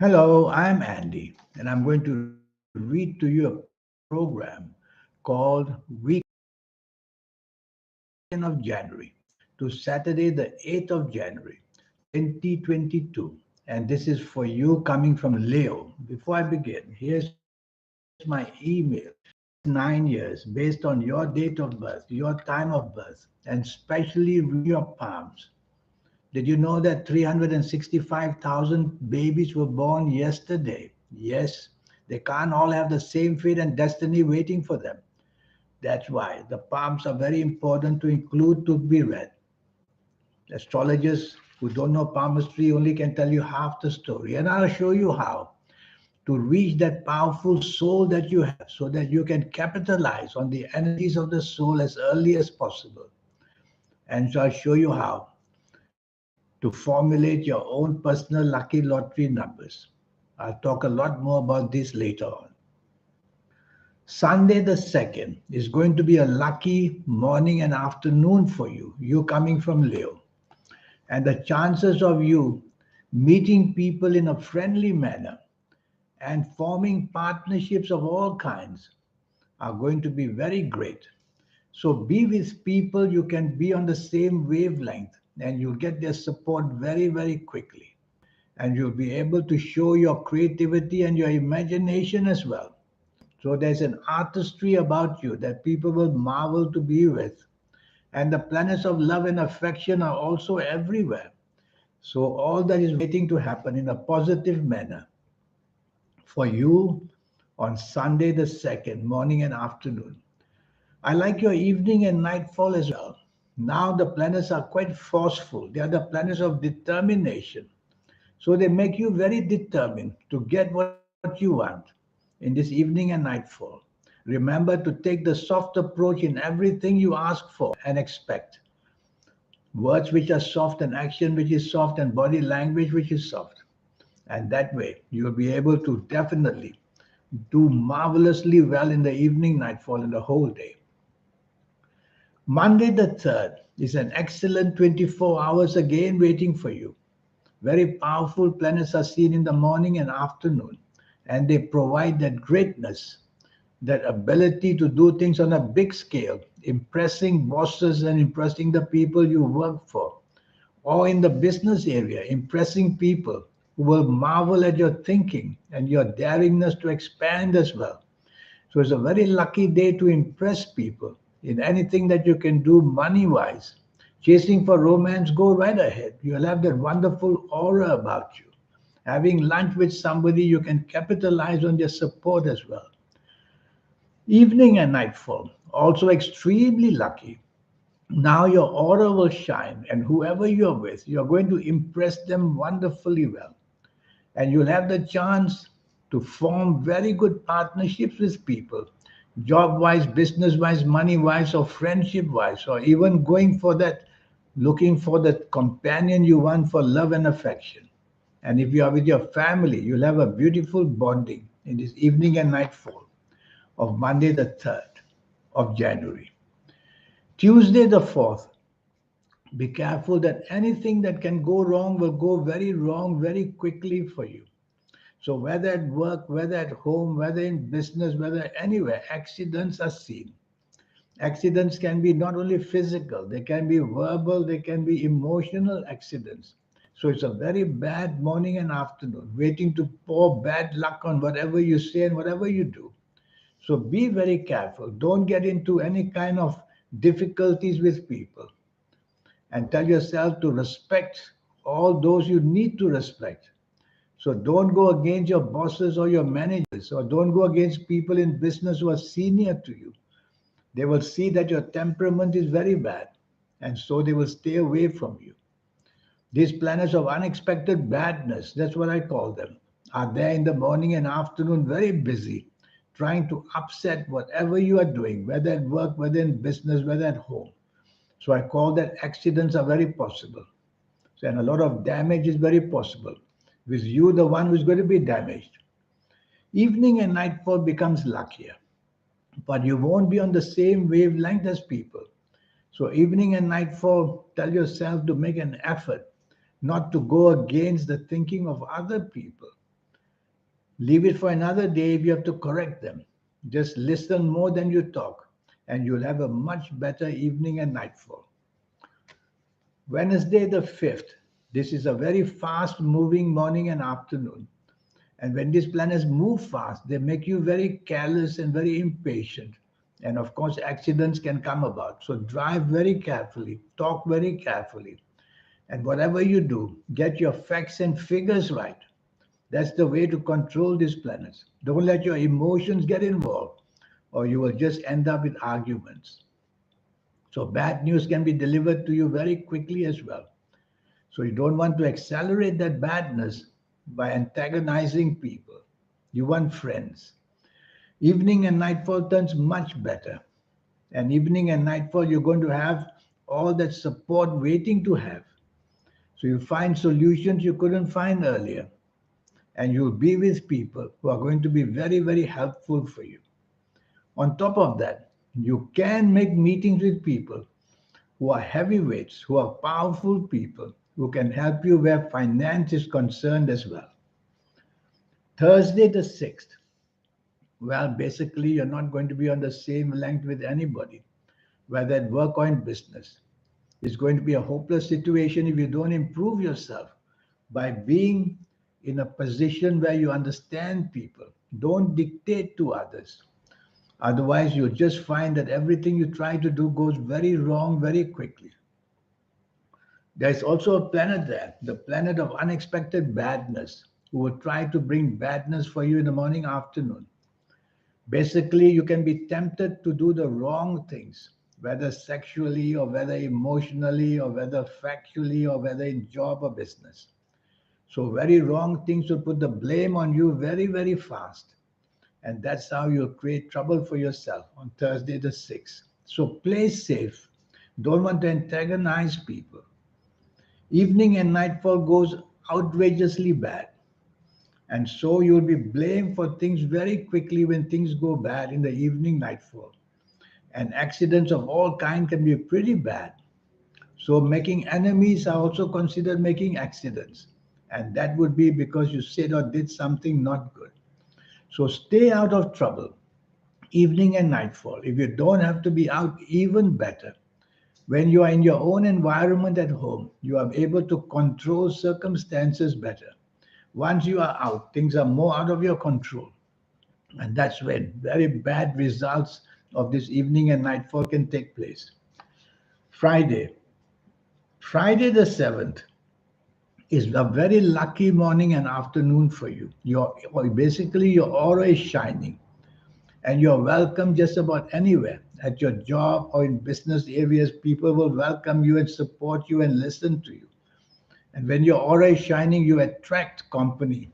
Hello, I'm Andy, and I'm going to read to you a program called Weekly of January to Saturday, the 8th of January, 2022. And this is for you coming from Leo. Before I begin, here's my email. 9 years based on your date of birth, your time of birth, and specially read your palms. Did you know that 365,000 babies were born yesterday? Yes, they can't all have the same fate and destiny waiting for them. That's why the palms are very important to include to be read. Astrologers who don't know palmistry only can tell you half the story, and I'll show you how to reach that powerful soul that you have so that you can capitalize on the energies of the soul as early as possible. And so I'll show you how to formulate your own personal lucky lottery numbers. I'll talk a lot more about this later on. Sunday the 2nd is going to be a lucky morning and afternoon for you. You coming from Leo. And the chances of you meeting people in a friendly manner and forming partnerships of all kinds are going to be very great. So be with people you can be on the same wavelength and you'll get their support very, very quickly. And you'll be able to show your creativity and your imagination as well. So there's an artistry about you that people will marvel to be with. And the planets of love and affection are also everywhere. So all that is waiting to happen in a positive manner for you on Sunday the 2nd, morning and afternoon. I like your evening and nightfall as well. Now the planets are quite forceful. They are the planets of determination. So they make you very determined to get what you want in this evening and nightfall. Remember to take the soft approach in everything you ask for and expect. Words which are soft and action which is soft and body language which is soft. And that way you'll be able to definitely do marvelously well in the evening, nightfall, and the whole day. Monday the 3rd is an excellent 24 hours again waiting for you. Very powerful planets are seen in the morning and afternoon, and they provide that greatness, that ability to do things on a big scale, impressing bosses and impressing the people you work for, or in the business area, impressing people who will marvel at your thinking and your daringness to expand as well. So it's a very lucky day to impress people in anything that you can do money wise. Chasing for romance, go right ahead. You'll have that wonderful aura about you. Having lunch with somebody, you can capitalize on their support as well. Evening and nightfall, also extremely lucky. Now your aura will shine, and whoever you're with, you're going to impress them wonderfully well. And you'll have the chance to form very good partnerships with people, job wise, business wise, money wise, or friendship wise, or even going for that, looking for that companion you want for love and affection. And if you are with your family, you'll have a beautiful bonding in this evening and nightfall of Monday, the 3rd of January. Tuesday, the 4th, be careful that anything that can go wrong will go very wrong very quickly for you. So whether at work, whether at home, whether in business, whether anywhere, accidents are seen. Accidents can be not only physical, they can be verbal, they can be emotional accidents. So it's a very bad morning and afternoon, waiting to pour bad luck on whatever you say and whatever you do. So be very careful. Don't get into any kind of difficulties with people and tell yourself to respect all those you need to respect. So don't go against your bosses or your managers, or don't go against people in business who are senior to you. They will see that your temperament is very bad, and so they will stay away from you. These planets of unexpected badness, that's what I call them, are there in the morning and afternoon, very busy, trying to upset whatever you are doing, whether at work, whether in business, whether at home. So I call that accidents are very possible. So, and a lot of damage is very possible. With you, the one who's going to be damaged. Evening and nightfall becomes luckier, but you won't be on the same wavelength as people. So, evening and nightfall, tell yourself to make an effort not to go against the thinking of other people. Leave it for another day if you have to correct them. Just listen more than you talk, and you'll have a much better evening and nightfall. Wednesday, the 5th. This is a very fast moving morning and afternoon. And when these planets move fast, they make you very careless and very impatient. And of course, accidents can come about. So drive very carefully, talk very carefully. And whatever you do, get your facts and figures right. That's the way to control these planets. Don't let your emotions get involved, or you will just end up with arguments. So bad news can be delivered to you very quickly as well. So you don't want to accelerate that badness by antagonizing people. You want friends. Evening and nightfall turns much better. And evening and nightfall, you're going to have all that support waiting to have. So you find solutions you couldn't find earlier. And you'll be with people who are going to be very, very helpful for you. On top of that, you can make meetings with people who are heavyweights, who are powerful people, who can help you where finance is concerned as well. Thursday, the 6th. Well, basically, you're not going to be on the same length with anybody, whether at work or in business. It's going to be a hopeless situation if you don't improve yourself by being in a position where you understand people. Don't dictate to others. Otherwise, you'll just find that everything you try to do goes very wrong very quickly. There's also a planet there, the planet of unexpected badness, who will try to bring badness for you in the morning, afternoon. Basically, you can be tempted to do the wrong things, whether sexually or whether emotionally or whether factually or whether in job or business. So very wrong things will put the blame on you very, very fast. And that's how you'll create trouble for yourself on Thursday the 6th. So play safe. Don't want to antagonize people. Evening and nightfall goes outrageously bad. And so you'll be blamed for things very quickly when things go bad in the evening nightfall. And accidents of all kind can be pretty bad. So making enemies are also considered making accidents. And that would be because you said or did something not good. So stay out of trouble, evening and nightfall. If you don't have to be out, even better. When you are in your own environment at home, you are able to control circumstances better. Once you are out, things are more out of your control. And that's when very bad results of this evening and nightfall can take place. Friday. Friday the 7th is a very lucky morning and afternoon for you. Basically, your aura is shining and you're welcome just about anywhere. At your job or in business areas, people will welcome you and support you and listen to you. And when your aura is shining, you attract company,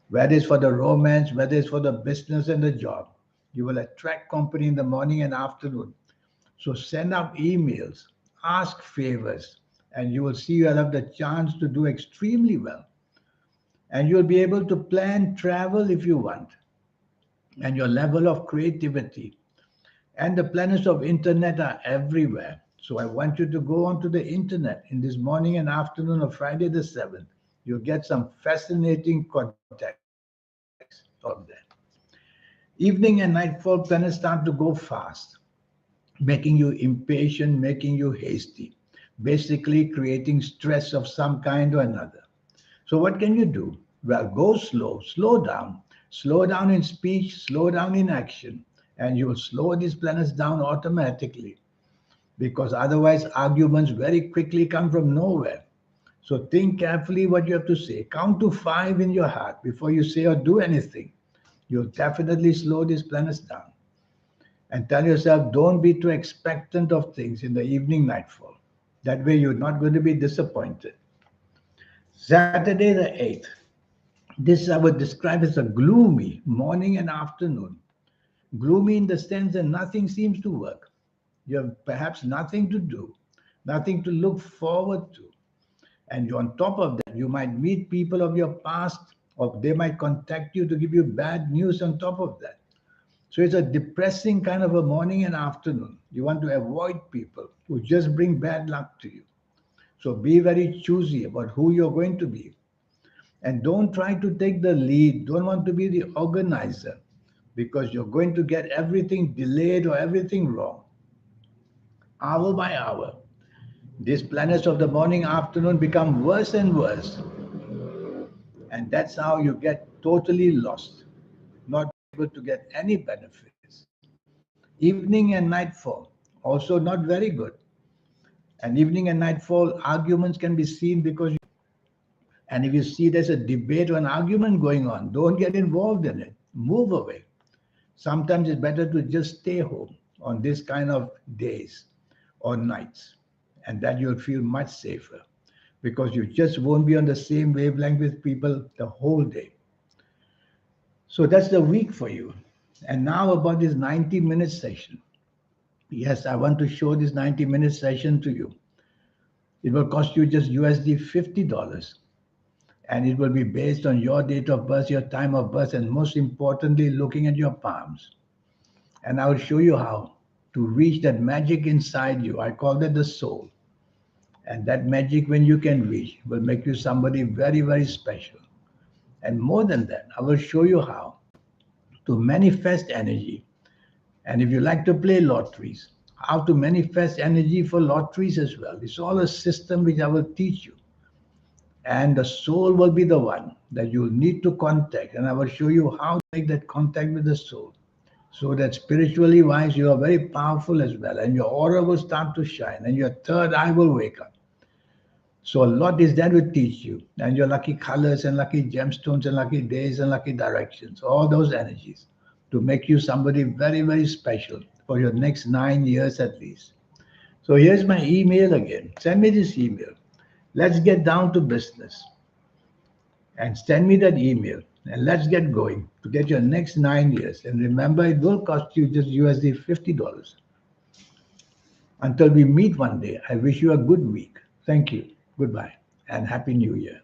whether it's for the romance, whether it's for the business and the job. You will attract company in the morning and afternoon. So send out emails, ask favors, and you will see you'll have the chance to do extremely well. And you'll be able to plan travel if you want. And your level of creativity. And the planets of internet are everywhere. So I want you to go onto the internet in this morning and afternoon of Friday the 7th. You'll get some fascinating contacts on that. Evening and nightfall planets start to go fast, making you impatient, making you hasty, basically creating stress of some kind or another. So what can you do? Well, go slow down in speech, slow down in action, and you will slow these planets down automatically because otherwise arguments very quickly come from nowhere. So think carefully what you have to say. Count to 5 in your heart before you say or do anything. You'll definitely slow these planets down. And tell yourself, don't be too expectant of things in the evening nightfall. That way you're not going to be disappointed. Saturday the 8th. This I would describe as a gloomy morning and afternoon. Gloomy in the sense that nothing seems to work. You have perhaps nothing to do, nothing to look forward to. And on top of that, you might meet people of your past, or they might contact you to give you bad news on top of that. So it's a depressing kind of a morning and afternoon. You want to avoid people who just bring bad luck to you. So be very choosy about who you're going to be. And don't try to take the lead. Don't want to be the organizer, because you're going to get everything delayed or everything wrong. Hour by hour, these planets of the morning, afternoon become worse and worse. And that's how you get totally lost, not able to get any benefits. Evening and nightfall, also not very good. And evening and nightfall arguments can be seen because, and if you see there's a debate or an argument going on, don't get involved in it. Move away. Sometimes it's better to just stay home on this kind of days or nights, and that you'll feel much safer, because you just won't be on the same wavelength with people the whole day. So that's the week for you. And now about this 90-minute session. Yes, I want to show this 90-minute session to you. It will cost you just USD $50. And it will be based on your date of birth, your time of birth, and most importantly, looking at your palms. And I will show you how to reach that magic inside you. I call that the soul. And that magic, when you can reach, will make you somebody very, very special. And more than that, I will show you how to manifest energy. And if you like to play lotteries, how to manifest energy for lotteries as well. It's all a system which I will teach you. And the soul will be the one that you'll need to contact. And I will show you how to make that contact with the soul, so that spiritually wise, you are very powerful as well. And your aura will start to shine, and your third eye will wake up. So a lot is that will teach you. And your lucky colors and lucky gemstones and lucky days and lucky directions, all those energies, to make you somebody very, very special for your next 9 years at least. So here's my email again. Send me this email. Let's get down to business. And send me that email. And let's get going to get your next 9 years. And remember, it will cost you just USD $50. Until we meet one day, I wish you a good week. Thank you. Goodbye and Happy New Year.